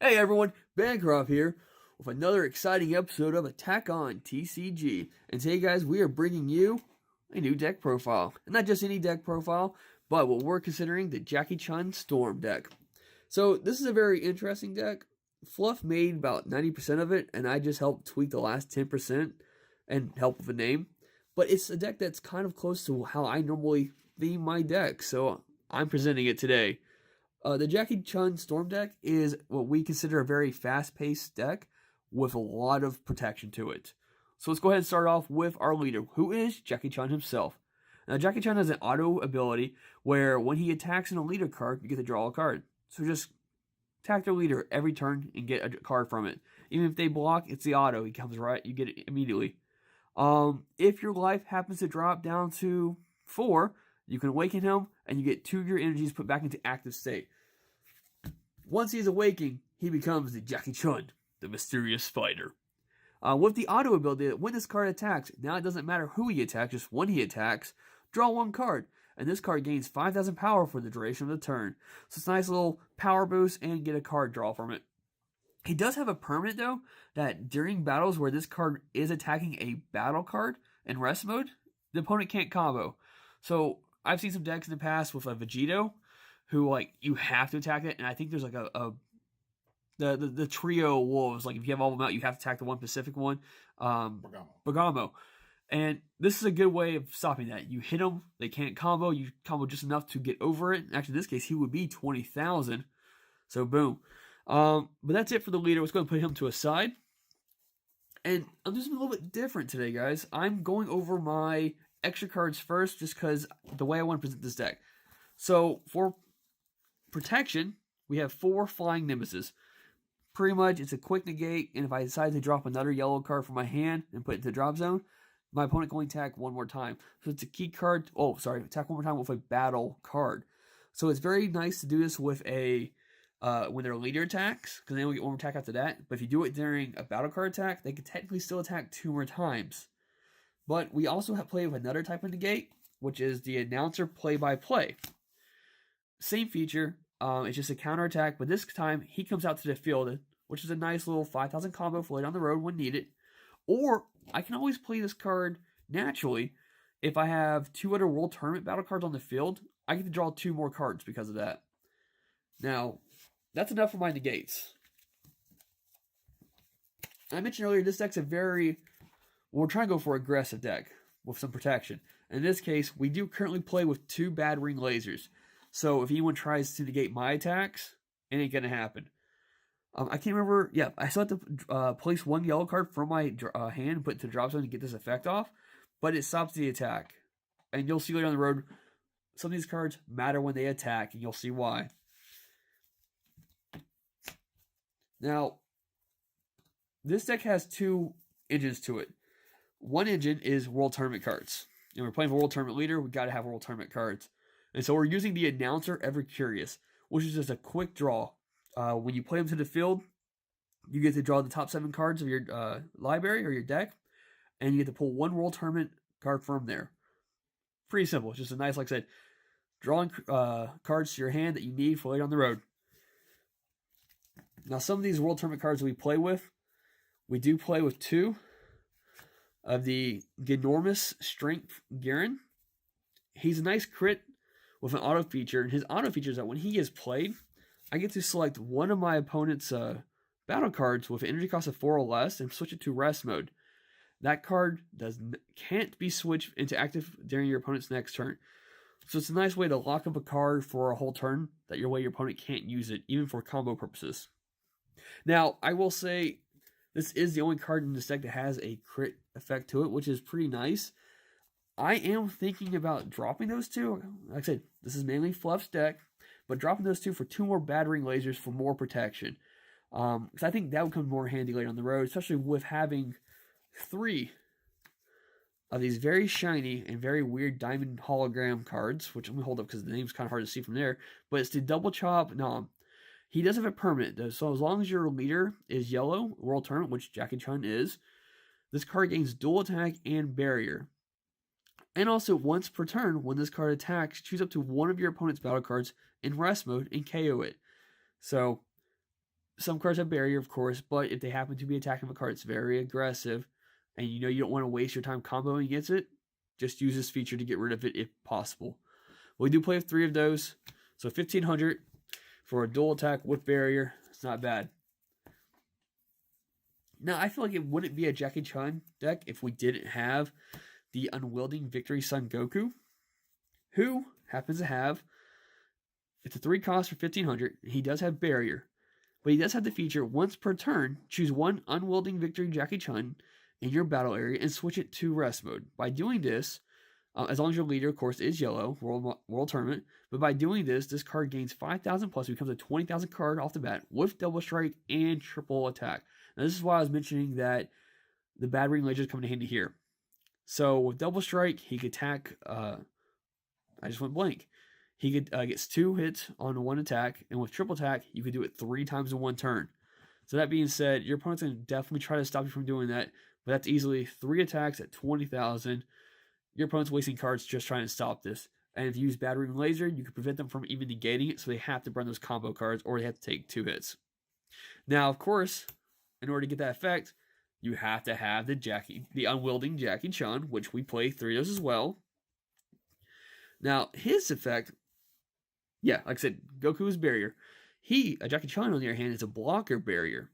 Hey everyone, Bancroft here with another exciting episode of Attack on TCG. And today, guys, we are bringing you a new deck profile. And not just any deck profile, but what we're considering the Jackie Chun Storm Deck. So this is a very interesting deck. Fluff made about 90% of it, and I just helped tweak the last 10% and help with a name. But it's a deck that's kind of close to how I normally theme my deck, so I'm presenting it today. The Jackie Chun Storm Deck is what we consider a very fast-paced deck with a lot of protection to it. So let's go ahead and start off with our leader, who is Jackie Chun himself. Now, Jackie Chun has an auto ability where when he attacks in a leader card, you get to draw a card. So just attack their leader every turn and get a card from it. Even if they block, it's the auto. He comes right, you get it immediately. If your life happens to drop down to 4, you can awaken him, and you get 2 of your energies put back into active state. Once he's awakened, he becomes the Jackie Chun, the mysterious fighter. With the auto ability, when this card attacks, now it doesn't matter who he attacks, just when he attacks, draw 1 card. And this card gains 5,000 power for the duration of the turn. So it's a nice little power boost and get a card draw from it. He does have a permanent, though, that during battles where this card is attacking a battle card in rest mode, the opponent can't combo. So I've seen some decks in the past with a Vegito, who, like, you have to attack it, and I think there's, like, the trio wolves, like, if you have all of them out, you have to attack the one Pacific one, Bergamo. And this is a good way of stopping that. You hit them, they can't combo, you combo just enough to get over it. Actually, in this case, he would be 20,000, so boom. But that's it for the leader. Let's go and put him to a side. And I'm doing something a little bit different today, guys. I'm going over my extra cards first, just because the way I want to present this deck. So, for protection, we have 4 Flying Nemesis. Pretty much, it's a quick negate, and if I decide to drop another yellow card from my hand and put it into the drop zone, my opponent can only attack 1 more time. So it's a key card. Attack 1 more time with a battle card. So it's very nice to do this with a when their leader attacks, because they only get 1 more attack after that. But if you do it during a battle card attack, they can technically still attack 2 more times. But we also have played with another type of negate, which is the announcer play-by-play. Same feature. It's just a counterattack, but this time he comes out to the field, which is a nice little 5,000 combo for later on the road when needed. Or I can always play this card naturally. If I have 2 other World Tournament battle cards on the field, I get to draw 2 more cards because of that. Now, that's enough for my negates. I mentioned earlier, this deck's we're trying to go for an aggressive deck with some protection. In this case, we do currently play with 2 bad ring lasers. So if anyone tries to negate my attacks, it ain't going to happen. I can't remember. Yeah, I still have to place 1 yellow card from my hand and put it to the drop zone to get this effect off. But it stops the attack. And you'll see later on the road, some of these cards matter when they attack, and you'll see why. Now, this deck has 2 engines to it. One engine is World Tournament cards. And we're playing for World Tournament leader, we got to have World Tournament cards. And so we're using the Announcer Ever Curious, which is just a quick draw. When you play them to the field, you get to draw the top 7 cards of your library or your deck, and you get to pull 1 World Tournament card from there. Pretty simple. It's just a nice, like I said, drawing cards to your hand that you need for later on the road. Now, some of these World Tournament cards that we do play with 2 of the Ginormous Strength Garen. He's a nice crit with an auto feature, and his auto feature is that when he is played, I get to select one of my opponent's battle cards with an energy cost of 4 or less and switch it to rest mode. That card can't be switched into active during your opponent's next turn. So it's a nice way to lock up a card for a whole turn, that your opponent can't use it, even for combo purposes. Now, I will say, this is the only card in this deck that has a crit effect to it, which is pretty nice. I am thinking about dropping those 2. Like I said, this is mainly Fluff's deck, but dropping those 2 for 2 more bad ring lasers for more protection. Because I think that would come more handy later on the road, especially with having 3 of these very shiny and very weird diamond hologram cards, which I'm going to hold up because the name's kind of hard to see from there, but it's the Double Chop Nom. He does have a permanent, though, so as long as your leader is yellow, World Tournament, which Jackie Chun is, this card gains dual attack and barrier. And also, once per turn, when this card attacks, choose up to 1 of your opponent's battle cards in rest mode and KO it. So, Some cards have barrier, of course, but if they happen to be attacking a card that's very aggressive, and you know you don't want to waste your time comboing against it, just use this feature to get rid of it if possible. We do play with 3 of those, so 1500 for a dual attack with barrier. It's not bad. Now, I feel like it wouldn't be a Jackie Chun deck if we didn't have the Unwielding Victory Son Goku, who happens to have, it's a 3 cost for 1500. He does have barrier, but he does have the feature, once per turn, choose one Unwielding Victory Jackie Chun in your battle area and switch it to rest mode. By doing this, as long as your leader, of course, is yellow, World Tournament, but by doing this, this card gains 5,000 plus, becomes a 20,000 card off the bat with double strike and triple attack. Now, this is why I was mentioning that the battering lasers come in handy here. So with double strike, he could attack. I just went blank. He could gets 2 hits on 1 attack, and with triple attack, you could do it 3 times in 1 turn. So that being said, your opponent's going to definitely try to stop you from doing that, but that's easily 3 attacks at 20,000. Your opponent's wasting cards just trying to stop this. And if you use battering laser, you can prevent them from even negating it, so they have to burn those combo cards, or they have to take 2 hits. Now, of course, in order to get that effect, you have to have the Unwielding Jackie Chun, which we play 3 of those as well. Now, his effect, yeah, like I said, Goku's barrier. Jackie Chun, on the other hand, is a blocker barrier.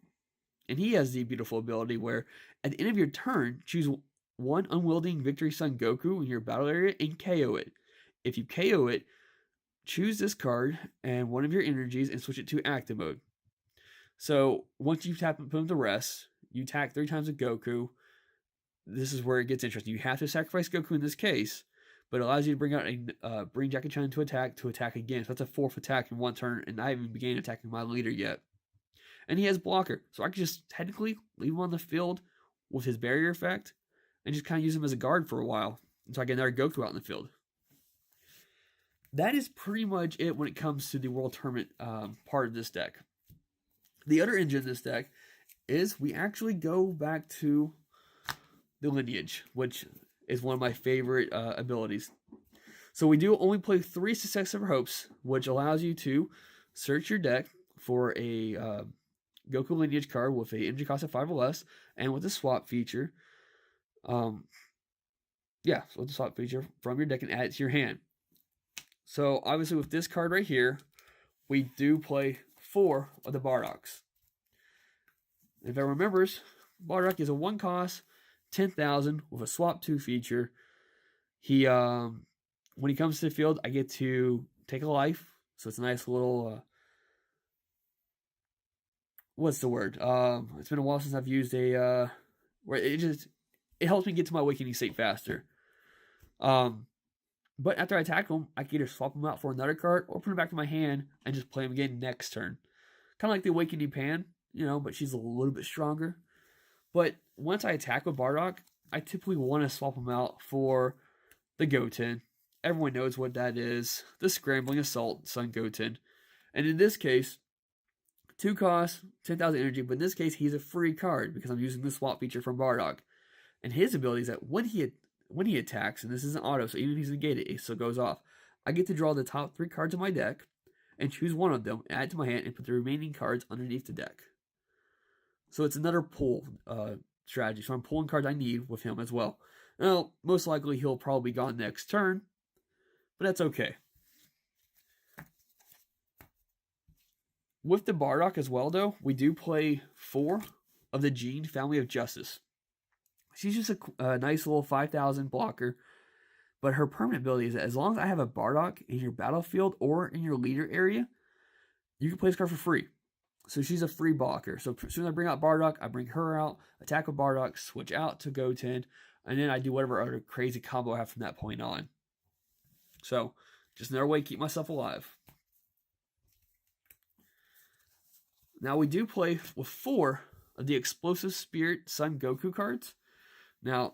And he has the beautiful ability where, at the end of your turn, choose one Unwielding Victory Son Goku in your battle area and KO it. If you KO it, choose this card and one of your energies and switch it to active mode. So once you put him to rest, you attack 3 times with Goku. This is where it gets interesting. You have to sacrifice Goku in this case, but it allows you to bring Jackie Chun to attack again. So that's a 4th attack in 1 turn, and I haven't began attacking my leader yet. And he has blocker, so I can just technically leave him on the field with his barrier effect and just kind of use him as a guard for a while until I get another Goku out in the field. That is pretty much it when it comes to the World Tournament part of this deck. The other engine of this deck is we actually go back to the lineage, which is one of my favorite abilities. So we do only play 3 Successive Hopes, which allows you to search your deck for a Goku lineage card with a energy cost of 5 or less, and with the swap feature. So with the swap feature from your deck and add it to your hand. So obviously with this card right here, we do play 4 of the Bardoks. If everyone remembers, Bardock is a 1 cost, 10,000 with a swap 2 feature. He when he comes to the field, I get to take a life. So it's a nice little what's the word? It's been a while since I've used a where it helps me get to my awakening state faster. But after I attack him, I can either swap him out for another card or put him back in my hand and just play him again next turn. Kind of like the Awakening Pan, but she's a little bit stronger. But once I attack with Bardock, I typically want to swap him out for the Goten. Everyone knows what that is. The Scrambling Assault Son Goten. And in this case, 2 costs, 10,000 energy, but in this case, he's a free card because I'm using the swap feature from Bardock. And his ability is that when he attacks, and this isn't auto, so even if he's negated, it still goes off, I get to draw the top 3 cards of my deck and choose one of them, add it to my hand, and put the remaining cards underneath the deck. So it's another pull strategy. So I'm pulling cards I need with him as well. Now, most likely he'll probably be gone next turn, but that's okay. With the Bardock as well, though, we do play 4 of the Jean Family of Justice. She's just a nice little 5,000 blocker, but her permanent ability is that as long as I have a Bardock in your battlefield or in your leader area, you can play this card for free. So she's a free blocker. So as soon as I bring out Bardock, I bring her out, attack with Bardock, switch out to Goten, and then I do whatever other crazy combo I have from that point on. So just another way to keep myself alive. Now we do play with 4 of the Explosive Spirit Son Goku cards. Now,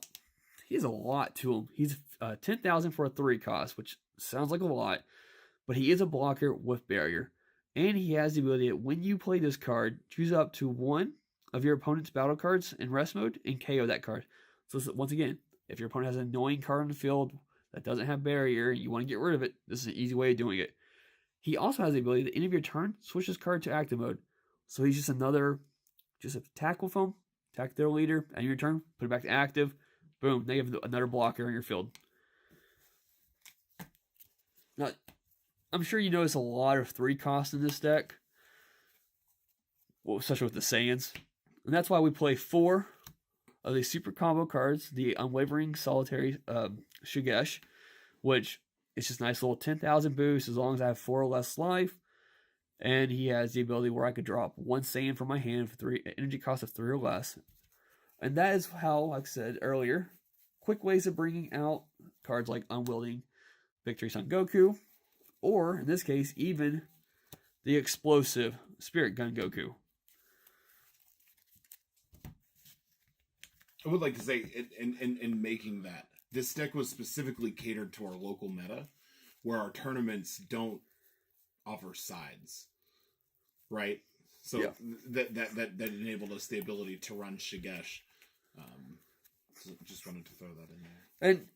he has a lot to him. He's 10,000 for a 3 cost, which sounds like a lot, but he is a blocker with barrier. And he has the ability that when you play this card, choose up to 1 of your opponent's battle cards in rest mode and KO that card. So once again, if your opponent has an annoying card on the field that doesn't have barrier and you want to get rid of it, this is an easy way of doing it. He also has the ability that at the end of your turn, switch this card to active mode. So he's just a attack with him, attack their leader, and your turn, put it back to active. Boom, now you have another blocker in your field. Now, I'm sure you notice a lot of 3 costs in this deck, well, especially with the Saiyans. And that's why we play 4 of these super combo cards, the Unwavering Solitary Shigesh, which is just a nice little 10,000 boost as long as I have 4 or less life. And he has the ability where I could drop 1 Saiyan from my hand for 3 energy cost of 3 or less. And that is how, like I said earlier, quick ways of bringing out cards like Unwielding Victory Son Goku, or in this case, even the explosive Spirit Gun Goku. I would like to say, in making that, this deck was specifically catered to our local meta, where our tournaments don't offer sides, right? So yeah. that enabled us the ability to run Shigesh. So just wanted to throw that in there. And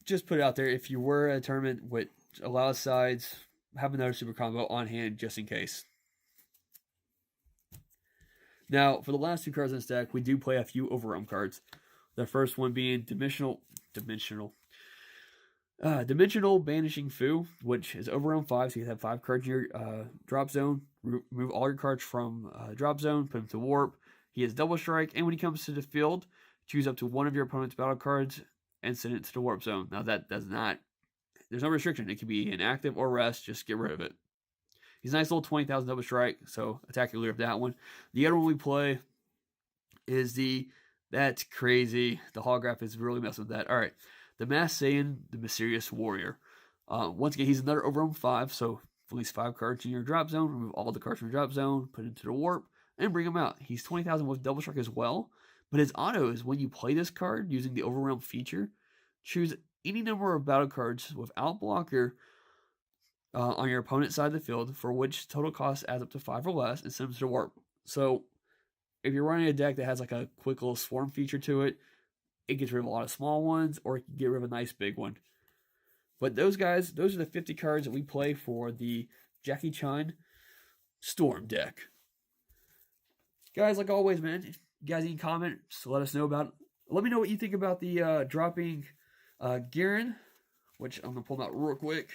just put it out there, if you were at a tournament with a lot of sides, have another super combo on hand just in case. Now, for the last 2 cards in this deck, we do play a few Overwhelm cards. The first one being Dimensional Banishing Fu, which is Overwhelm 5, so you have 5 cards in your drop zone. Remove all your cards from drop zone, put them to warp. He has Double Strike, and when he comes to the field, choose up to one of your opponent's battle cards and send it to the warp zone. Now, that does not... There's no restriction. It can be inactive or rest. Just get rid of it. He's a nice little 20,000 Double Strike, so attack your leader of that one. The other one we play is that's crazy. The holograph is really messing with that. All right. The Masked Saiyan, the Mysterious Warrior. Once again, he's another Overwhelm 5, so release 5 cards in your drop zone, remove all the cards from your drop zone, put it into the warp, and bring him out. He's 20,000 with Double Strike as well, but his auto is when you play this card using the Overwhelm feature, choose any number of battle cards without blocker on your opponent's side of the field, for which total cost adds up to 5 or less, and send them to the warp. So, if you're running a deck that has like a quick little swarm feature to it, it gets rid of a lot of small ones, or it can get rid of a nice big one. But those are the 50 cards that we play for the Jackie Chun Storm Deck. Guys, like always, man, if you guys need comments, let us know about it. Let me know what you think about the dropping Garen, which I'm going to pull them out real quick.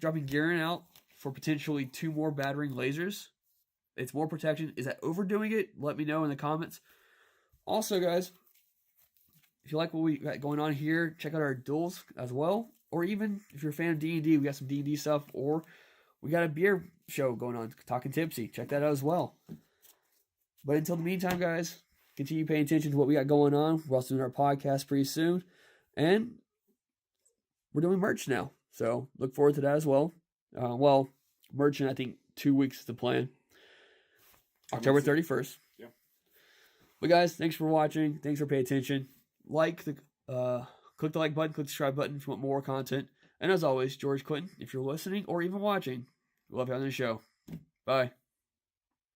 Dropping Garen out for potentially 2 more battering lasers. It's more protection. Is that overdoing it? Let me know in the comments. Also, guys, if you like what we got going on here, check out our duels as well. Or even if you're a fan of D&D, we got some D&D stuff. Or we got a beer show going on, Talking Tipsy. Check that out as well. But until the meantime, guys, continue paying attention to what we got going on. We're also doing our podcast pretty soon. And we're doing merch now. So look forward to that as well. Merch in, I think, 2 weeks is the plan. October 31st. Yeah. But guys, thanks for watching. Thanks for paying attention. Click the like button, click the subscribe button if you want more content. And as always, George Clinton, if you're listening or even watching, we love having the show. Bye.